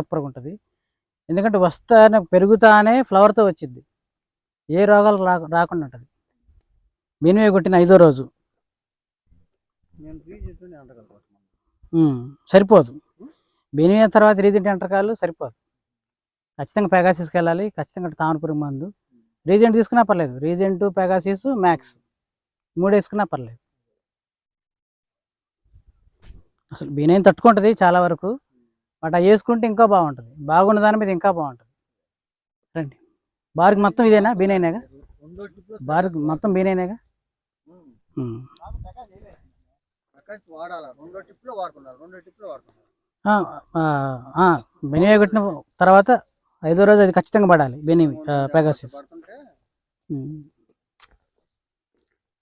సూపర్గా ఉంటుంది. ఎందుకంటే వస్తానే పెరుగుతానే ఫ్లవర్తో వచ్చింది, ఏ రోగాలు రాకుండా ఉంటుంది. బీనివే కొట్టిన 5వ రోజు సరిపోదు. బీనివే తర్వాత రీజెంట్ ఎంటర్కాలు సరిపోదు. ఖచ్చితంగా పెగాసిస్కి వెళ్ళాలి, ఖచ్చితంగా తామరపురి మందు. రీజెంట్ తీసుకున్నా పర్లేదు, రీజెంట్ పెగాసిస్ మ్యాక్స్ 3 వేసుకున్నా పర్లేదు. అసలు బీనైన్ తట్టుకుంటుంది చాలా వరకు, బట్ అవి వేసుకుంటే ఇంకా బాగుంటుంది. బాగున్న దాని మీద ఇంకా బాగుంటుంది. రండి, బార్కి మొత్తం ఇదేనా బీనైనేగా? బార్కి మొత్తం బీనైనేగా? బెనివే కొట్టిన తర్వాత 5వ రోజు అది ఖచ్చితంగా పడాలి, పెగాసిస్.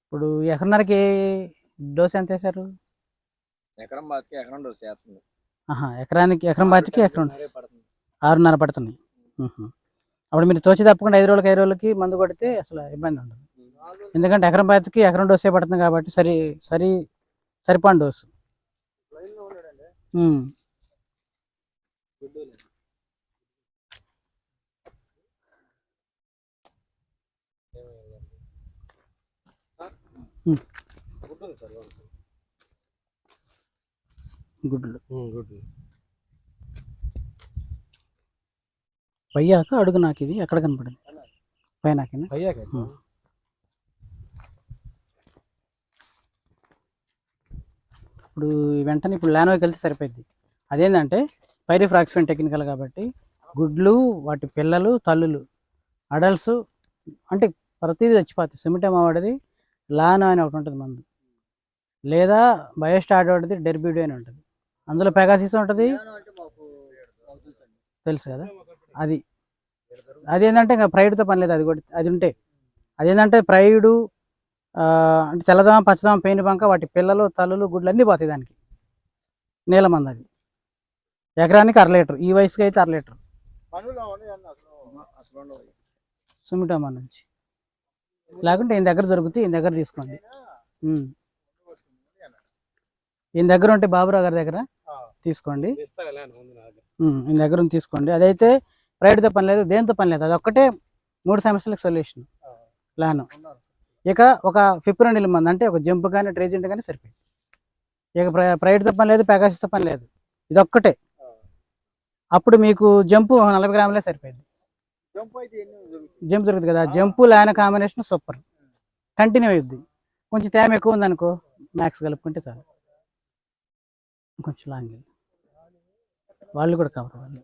ఇప్పుడు ఎకరన్నరకి డోస్ ఎంత వేశారు? ఎకరం బాతికి ఎకరం డోస్ వేస్తుంది. ఎకరం బాతికి ఎకరం 6.5 పడుతున్నాయి. అప్పుడు మీరు తోచి తప్పకుండా 5 రోజులకి మందు కొడితే అసలు ఇబ్బంది ఉండదు. ఎందుకంటే ఎకరం బాతికి ఎకరం డోసే పడుతుంది కాబట్టి సరిపోని డోసు. గుడ్లు పయ్యాక అడుగు నాకు ఇది ఎక్కడ కనపడింది? పైనాకేనా? ఇప్పుడు వెంటనే ఇప్పుడు లానోకి వెళ్తే సరిపోద్ది. అదేంటంటే పైరిఫ్రాక్సిఫెన్ టెక్నికల్ కాబట్టి గుడ్లు, వాటి పిల్లలు, తల్లులు, అడల్ట్స్ అంటే ప్రతిదీ చచ్చిపోతాయి. సిమిటమా వాడిది లానో అని ఒకటి ఉంటుంది మందు, లేదా బయోస్టార్డ్ వాడిది డెర్బిడో అని ఉంటుంది. అందులో పెగాసిస్ ఉంటుంది, తెలుసు కదా. అదేంటంటే ఇంకా ప్రైడ్తో పని లేదు. అది ఉంటే అదేంటంటే ప్రైడు అంటే తెల్లదోమ, పచ్చదోమ, పెయిన్ బంక, వాటి పిల్లలు, తల్లులు, గుడ్లు అన్నీ పోతాయి దానికి. నీలమంది అది ఎకరానికి 1/2 లీటర్, ఈ వయసుకి అయితే 1/2 లీటర్ సుమిటోమా నుంచి. లేకుంటే ఈయన దగ్గర దొరుకుతుంది, ఈయన దగ్గర తీసుకోండి. ఈయన దగ్గర ఉంటే బాబురావు గారి దగ్గర తీసుకోండి, ఈయన దగ్గర తీసుకోండి. అదైతే ప్రైడ్తో పని లేదు, దేంతో పని లేదు. అది ఒక్కటే 3 సమస్యలకు సొల్యూషన్ లాను. ఇక ఒక ఫిప్రోనిల్ మందు అంటే ఒక జంప్ కానీ ట్రేజెంట్ కానీ సరిపోయింది. ఇక ప్రైడ్తో పని లేదు, పెగాసిస్తో పని లేదు, ఇది ఒక్కటే. అప్పుడు మీకు జంపు 40 గ్రాములే సరిపోయింది. జంప్ దొరుకుతుంది కదా, జంపు లాన కాంబినేషన్ సూపర్, కంటిన్యూ అయ్యిద్ది. కొంచెం తేమ ఎక్కువ ఉందనుకో మ్యాక్స్ కలుపుకుంటే చాలు. కొంచెం లాంగ్ వాళ్ళు కూడా కవర్ అవ్వాలి.